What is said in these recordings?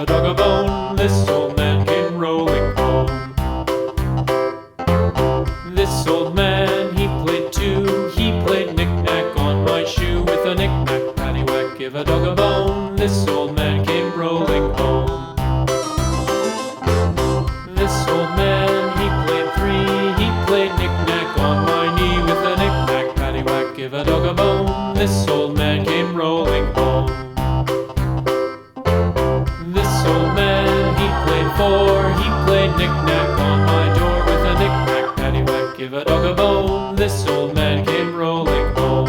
a dog a bone. This old man came rolling home. This old man, he played too. He played knick-knack on my shoe. With a knick-knack, paddywhack, give a dog a bone. This old man came rolling home. This old man, he played three. He played knick-knack on my knee. With a knick-knack, paddywhack, give a dog a bone. This old man came rolling home. This old man, he played four. He played knick-knack on my door. With a knick-knack, paddywhack, give a dog a bone. This old man came rolling home.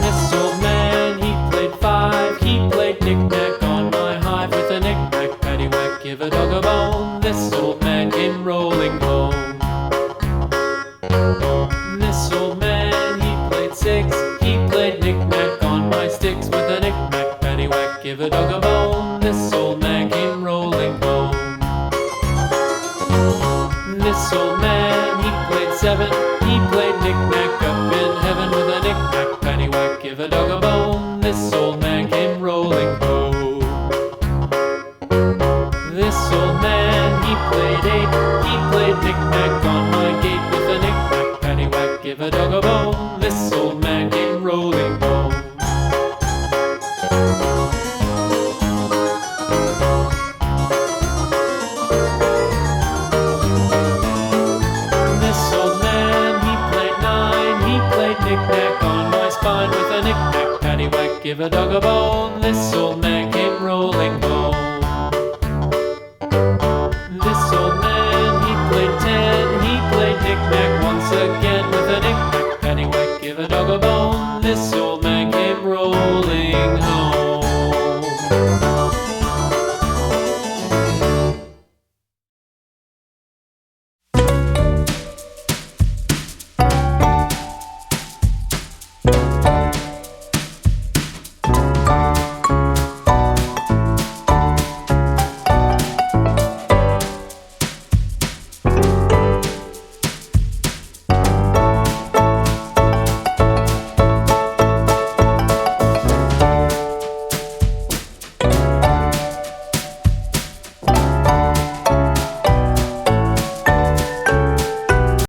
This old man, he played five. He played knick-knack on my hive. With a knick-knack, paddywhack, give a dog a bone. This old man came rolling home. This old man, he played six. He played knick-knack on my sticks. With a knick-knack, paddywhack, give a dog a bone. This old man came rolling home. This old man, he played seven. He played knick-knack up in heaven. With a knick-knack, paddywhack, give a dog a bone. This old man came rolling home. This old man, he played eight. He played knick-knack on my gate. With a knick-knack, paddywhack, give a dog a bone. This old man came rolling home. This old man, he played nine. He played knick-knack on my spine. With a knick-knack, paddywhack, give a dog a bone. This old man came rolling home.